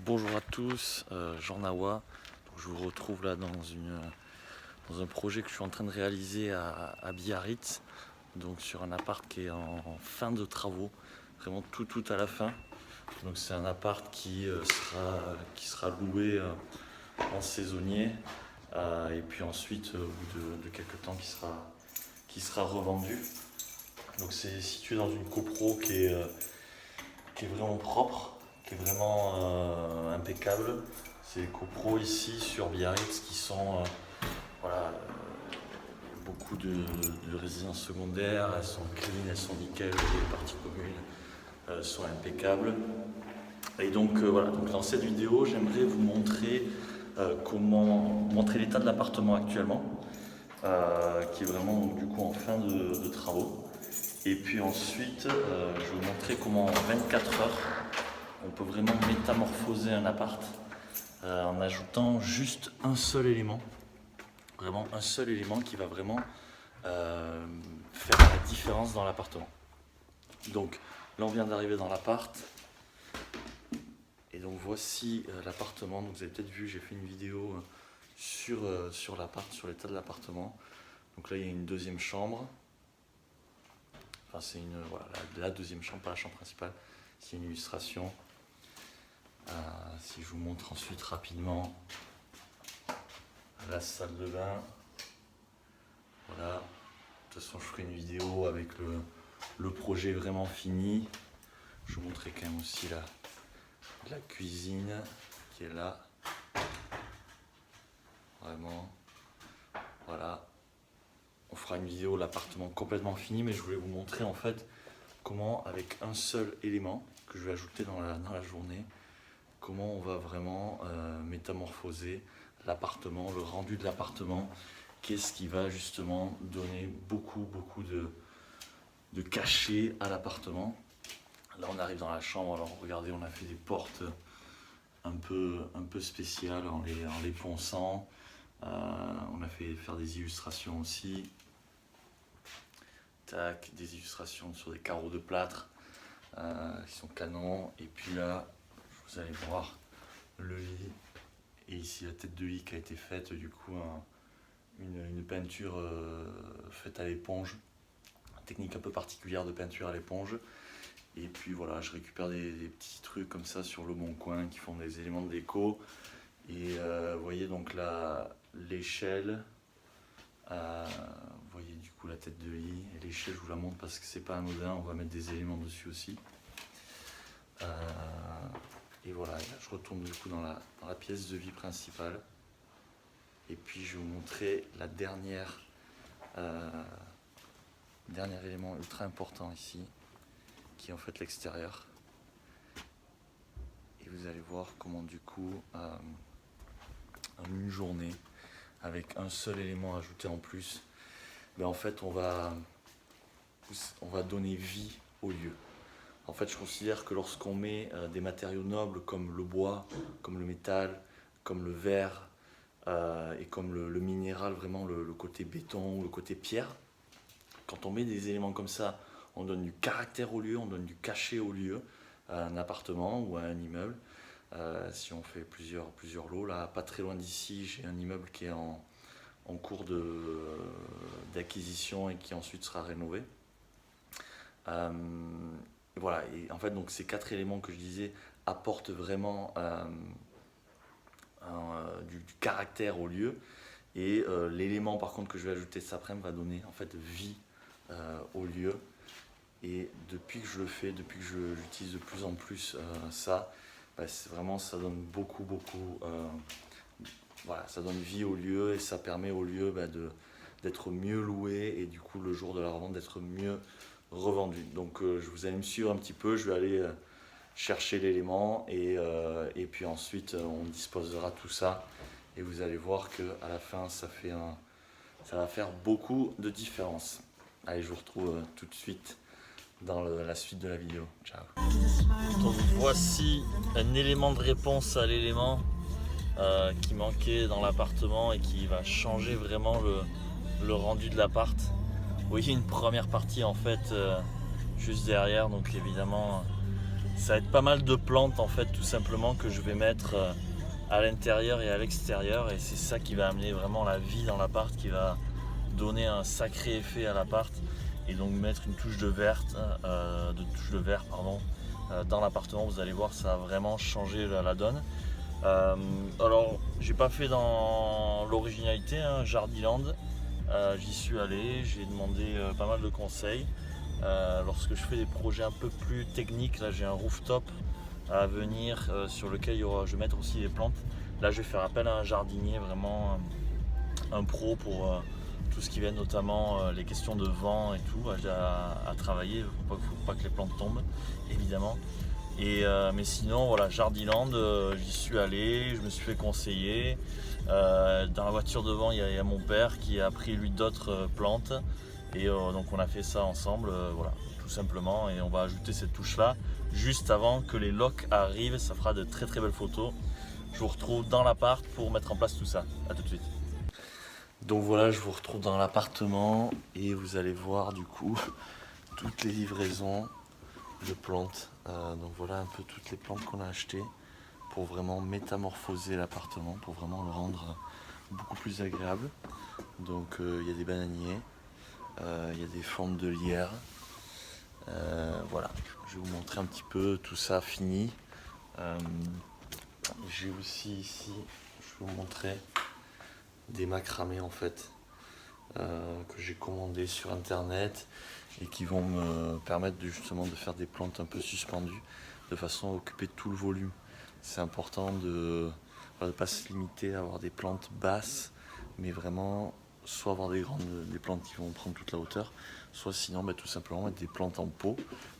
Bonjour à tous, Jean Nawa. Je vous retrouve là dans un projet que je suis en train de réaliser à Biarritz, donc sur un appart qui est en fin de travaux, vraiment tout à la fin. Donc c'est un appart qui sera loué en saisonnier et puis ensuite au bout de quelques temps qui sera revendu. Donc c'est situé dans une copro qui est vraiment propre, qui est vraiment impeccable. C'est les copros ici sur Biarritz qui sont beaucoup de résidences secondaires, elles sont clean, elles sont nickel, les parties communes sont impeccables. Et donc donc dans cette vidéo j'aimerais vous montrer montrer l'état de l'appartement actuellement, qui est vraiment du coup en fin de travaux. Et puis ensuite, je vais vous montrer comment en 24 heures, on peut vraiment métamorphoser un appart en ajoutant juste un seul élément. Vraiment un seul élément qui va vraiment faire la différence dans l'appartement. Donc là, on vient d'arriver dans l'appart. Et donc voici l'appartement. Donc vous avez peut-être vu, j'ai fait une vidéo sur l'appart, sur l'état de l'appartement. Donc là, il y a une deuxième chambre. Enfin, c'est la deuxième chambre, pas la chambre principale. C'est une illustration. Si je vous montre ensuite rapidement la salle de bain. Voilà. De toute façon, je ferai une vidéo avec le projet vraiment fini. Je vous montrerai quand même aussi la cuisine qui est là. Vraiment. Voilà. On fera une vidéo l'appartement complètement fini, mais je voulais vous montrer en fait comment avec un seul élément que je vais ajouter dans la journée, comment on va vraiment métamorphoser l'appartement, le rendu de l'appartement, qu'est-ce qui va justement donner beaucoup de cachet à l'appartement. Là on arrive dans la chambre, alors regardez, on a fait des portes un peu spéciales en les ponçant. On a fait faire des illustrations aussi. Tac, des illustrations sur des carreaux de plâtre qui sont canons. Et puis là, vous allez voir le lit. Et ici la tête de lit qui a été faite, du coup une peinture faite à l'éponge. Une technique un peu particulière de peinture à l'éponge. Et puis voilà, je récupère des petits trucs comme ça sur le bon coin qui font des éléments de déco. Et vous voyez donc là l'échelle, vous voyez du coup la tête de lit, et l'échelle je vous la montre parce que c'est pas anodin, on va mettre des éléments dessus aussi. Et voilà, là, je retourne du coup dans la pièce de vie principale. Et puis je vais vous montrer la dernier élément ultra important ici, qui est en fait l'extérieur. Et vous allez voir comment du coup en une journée, avec un seul élément ajouté en plus, en fait on va donner vie au lieu. En fait, je considère que lorsqu'on met des matériaux nobles comme le bois, comme le métal, comme le verre et comme le minéral, vraiment le côté béton ou le côté pierre, quand on met des éléments comme ça, on donne du caractère au lieu, on donne du cachet au lieu, à un appartement ou à un immeuble. Si on fait plusieurs lots, là pas très loin d'ici, j'ai un immeuble qui est en cours d'acquisition et qui ensuite sera rénové. Voilà, et en fait donc ces quatre éléments que je disais apportent vraiment du caractère au lieu, et l'élément par contre que je vais ajouter cet après-midi va donner en fait vie au lieu. Et depuis que je le fais, depuis que j'utilise de plus en plus ça, c'est vraiment, ça donne beaucoup voilà, ça donne vie au lieu, et ça permet au lieu d'être mieux loué, et du coup le jour de la revente d'être mieux revendu. Donc vous allez me suivre un petit peu, je vais aller chercher l'élément, et puis ensuite on disposera tout ça, et vous allez voir que à la fin ça va faire beaucoup de différence. Allez, je vous retrouve tout de suite dans la suite de la vidéo. Ciao. Donc voici un élément de réponse à l'élément qui manquait dans l'appartement et qui va changer vraiment le rendu de l'appart. Vous voyez une première partie en fait juste derrière, donc évidemment Ça va être pas mal de plantes en fait, tout simplement, que je vais mettre à l'intérieur et à l'extérieur, et c'est ça qui va amener vraiment la vie dans l'appart, qui va donner un sacré effet à l'appart, et donc mettre une touche de vert, dans l'appartement. Vous allez voir, ça a vraiment changé la donne. Alors, j'ai pas fait dans l'originalité, hein, Jardiland. J'y suis allé, j'ai demandé pas mal de conseils. Lorsque je fais des projets un peu plus techniques, là j'ai un rooftop à venir sur lequel je vais mettre aussi des plantes. Là je vais faire appel à un jardinier, vraiment un pro pour tout ce qui vient, notamment les questions de vent et tout à travailler. Il ne faut pas que les plantes tombent, évidemment. Mais sinon, voilà, Jardiland, j'y suis allé, je me suis fait conseiller. Dans la voiture devant, il y a mon père qui a pris lui d'autres plantes. Et donc on a fait ça ensemble, voilà, tout simplement. Et on va ajouter cette touche-là juste avant que les locs arrivent. Ça fera de très très belles photos. Je vous retrouve dans l'appart pour mettre en place tout ça. A tout de suite. Donc voilà, je vous retrouve dans l'appartement et vous allez voir du coup toutes les livraisons de plantes. Donc voilà un peu toutes les plantes qu'on a achetées pour vraiment métamorphoser l'appartement, pour vraiment le rendre beaucoup plus agréable. Donc il y a des bananiers, il y a des formes de lierre. Voilà, je vais vous montrer un petit peu tout ça fini. J'ai aussi ici, je vais vous montrer des macramés en fait, que j'ai commandé sur internet et qui vont me permettre justement de faire des plantes un peu suspendues de façon à occuper tout le volume. C'est important de ne pas se limiter à avoir des plantes basses, mais vraiment soit avoir des plantes qui vont prendre toute la hauteur, soit sinon tout simplement mettre des plantes en pot,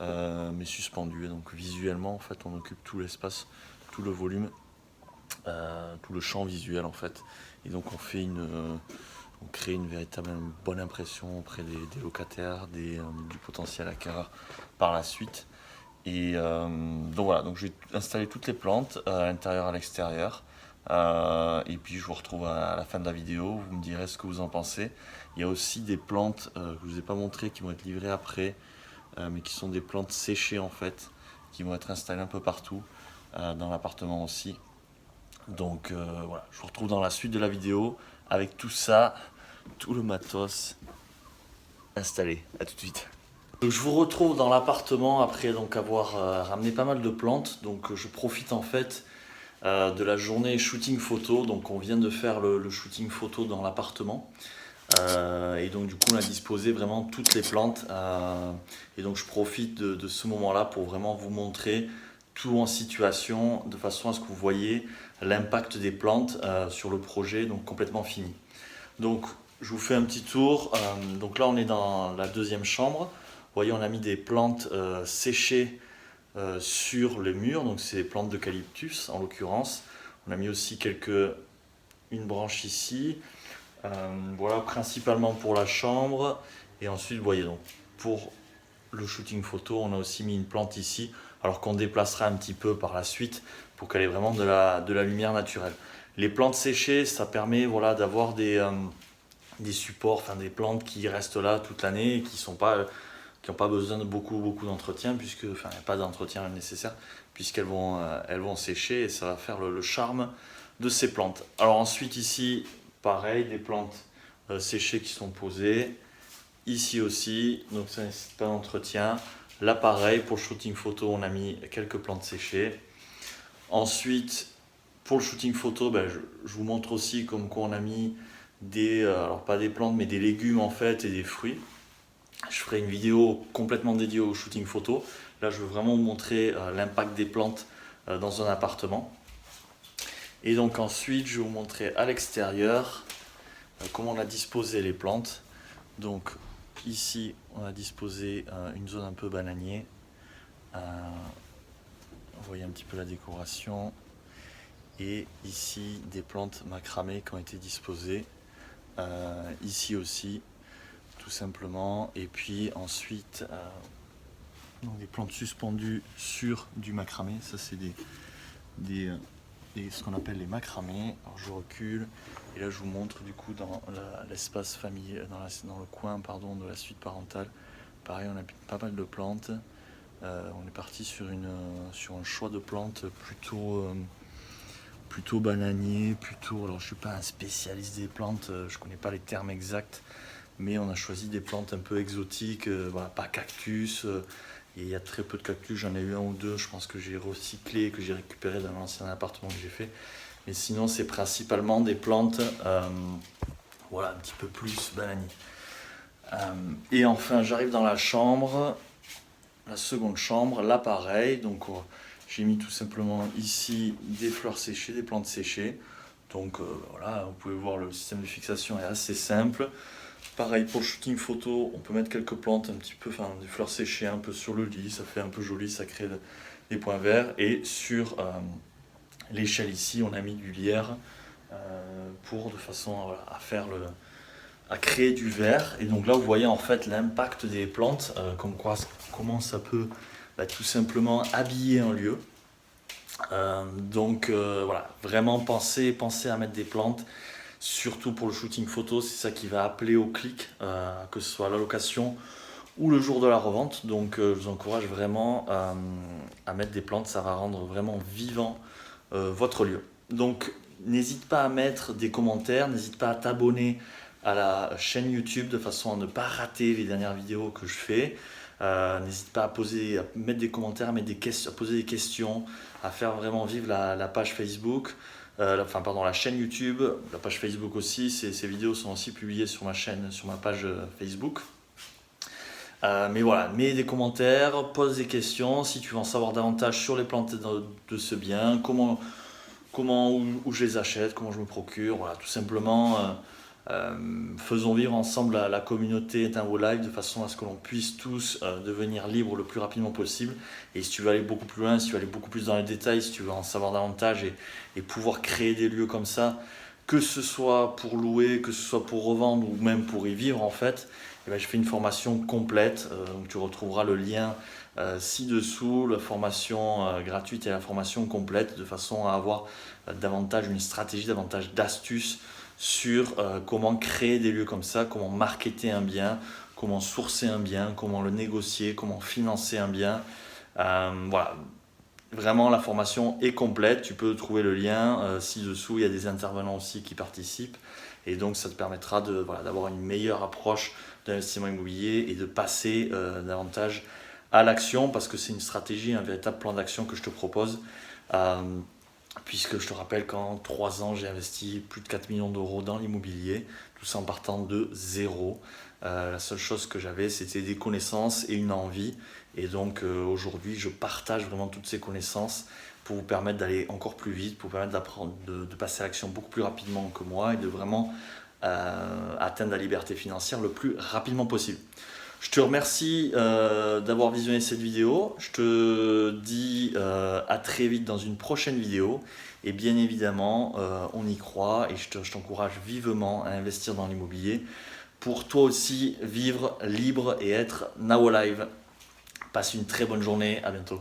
mais suspendues. Et donc visuellement en fait on occupe tout l'espace, tout le volume, tout le champ visuel en fait. Et donc on crée une véritable bonne impression auprès des locataires, du potentiel acquéreur par la suite. Et donc voilà, donc je vais installer toutes les plantes à l'intérieur, à l'extérieur. Et puis je vous retrouve à la fin de la vidéo, vous me direz ce que vous en pensez. Il y a aussi des plantes que je ne vous ai pas montrées qui vont être livrées après, mais qui sont des plantes séchées en fait, qui vont être installées un peu partout dans l'appartement aussi. Donc voilà, je vous retrouve dans la suite de la vidéo avec tout ça, tout le matos installé. A tout de suite. Donc je vous retrouve dans l'appartement après donc avoir ramené pas mal de plantes. Donc je profite en fait de la journée shooting photo. Donc on vient de faire le shooting photo dans l'appartement. Et donc du coup on a disposé vraiment toutes les plantes. Et donc je profite de ce moment-là pour vraiment vous montrer tout en situation, de façon à ce que vous voyez l'impact des plantes sur le projet, donc complètement fini. Donc je vous fais un petit tour. Donc là on est dans la deuxième chambre. Vous voyez, on a mis des plantes séchées sur les murs, donc c'est des plantes d'eucalyptus en l'occurrence. On a mis aussi une branche ici. Voilà, principalement pour la chambre. Et ensuite, vous voyez, donc pour le shooting photo, on a aussi mis une plante ici, alors qu'on déplacera un petit peu par la suite pour qu'elle ait vraiment de la lumière naturelle. Les plantes séchées, ça permet voilà, d'avoir des supports, enfin des plantes qui restent là toute l'année et qui n'ont pas besoin de beaucoup d'entretien, puisque il n'y a pas d'entretien nécessaire, puisqu'elles vont sécher et ça va faire le charme de ces plantes. Alors ensuite ici, pareil, des plantes séchées qui sont posées. Ici aussi, donc ça ne nécessite pas d'entretien. Là pareil, pour le shooting photo, on a mis quelques plantes séchées. Ensuite, pour le shooting photo, je vous montre aussi comme quoi on a mis alors pas des plantes, mais des légumes en fait et des fruits. Je ferai une vidéo complètement dédiée au shooting photo. Là, je veux vraiment vous montrer l'impact des plantes dans un appartement. Et donc ensuite, je vais vous montrer à l'extérieur comment on a disposé les plantes. Donc ici, on a disposé une zone un peu bananier. Vous voyez un petit peu la décoration. Et ici, des plantes macramées qui ont été disposées. Ici aussi, tout simplement. Et puis ensuite, donc des plantes suspendues sur du macramé. Ça, c'est ce qu'on appelle les macramés. Alors je recule et là je vous montre du coup dans l'espace familial, dans le coin de la suite parentale. Pareil, on a pas mal de plantes. On est parti sur un choix de plantes plutôt bananier, alors je suis pas un spécialiste des plantes, je connais pas les termes exacts, mais on a choisi des plantes un peu exotiques, voilà, pas cactus, il y a très peu de cactus, j'en ai eu un ou deux, je pense que j'ai recyclé, que j'ai récupéré dans l'ancien appartement que j'ai fait, mais sinon c'est principalement des plantes voilà, un petit peu plus bananier. Et enfin j'arrive dans la chambre, la seconde chambre, là pareil, donc j'ai mis tout simplement ici des fleurs séchées, des plantes séchées. Donc voilà, vous pouvez voir le système de fixation est assez simple. Pareil pour le shooting photo, on peut mettre quelques plantes un petit peu, enfin des fleurs séchées un peu sur le lit, ça fait un peu joli, ça crée des points verts. Et sur l'échelle ici, on a mis du lierre pour de façon voilà, à créer du vert. Et donc là, vous voyez en fait l'impact des plantes, comment ça peut tout simplement habiller un lieu. Voilà, vraiment pensez à mettre des plantes, surtout pour le shooting photo, c'est ça qui va appeler au clic, que ce soit à la location ou le jour de la revente. Donc je vous encourage vraiment à mettre des plantes, ça va rendre vraiment vivant votre lieu. Donc n'hésite pas à mettre des commentaires, n'hésite pas à t'abonner à la chaîne YouTube de façon à ne pas rater les dernières vidéos que je fais. N'hésite pas à mettre des commentaires, à poser des questions, à faire vraiment vivre la page Facebook, la chaîne YouTube, la page Facebook aussi. Ces vidéos sont aussi publiées sur ma chaîne, sur ma page Facebook. Mais voilà, mets des commentaires, pose des questions si tu veux en savoir davantage sur les plantes de ce bien, où je les achète, comment je me procure, voilà, tout simplement. Faisons vivre ensemble la communauté Éteint vos lives de façon à ce que l'on puisse tous devenir libres le plus rapidement possible. Et si tu veux aller beaucoup plus loin, si tu veux aller beaucoup plus dans les détails, si tu veux en savoir davantage et pouvoir créer des lieux comme ça, que ce soit pour louer, que ce soit pour revendre ou même pour y vivre en fait, je fais une formation complète, donc tu retrouveras le lien ci-dessous, la formation gratuite et la formation complète, de façon à avoir davantage une stratégie, davantage d'astuces sur comment créer des lieux comme ça, comment marketer un bien, comment sourcer un bien, comment le négocier, comment financer un bien. Voilà, vraiment la formation est complète, tu peux trouver le lien ci-dessous, il y a des intervenants aussi qui participent et donc ça te permettra d'avoir une meilleure approche d'investissement immobilier et de passer davantage à l'action, parce que c'est une stratégie, un véritable plan d'action que je te propose. Puisque je te rappelle qu'en 3 ans, j'ai investi plus de 4 millions d'euros dans l'immobilier, tout ça en partant de zéro. La seule chose que j'avais, c'était des connaissances et une envie. Et donc aujourd'hui, je partage vraiment toutes ces connaissances pour vous permettre d'aller encore plus vite, pour vous permettre de passer à l'action beaucoup plus rapidement que moi et de vraiment atteindre la liberté financière le plus rapidement possible. Je te remercie d'avoir visionné cette vidéo. Je te dis à très vite dans une prochaine vidéo. Et bien évidemment, on y croit et je t'encourage vivement à investir dans l'immobilier pour toi aussi vivre libre et être now alive. Passe une très bonne journée. À bientôt.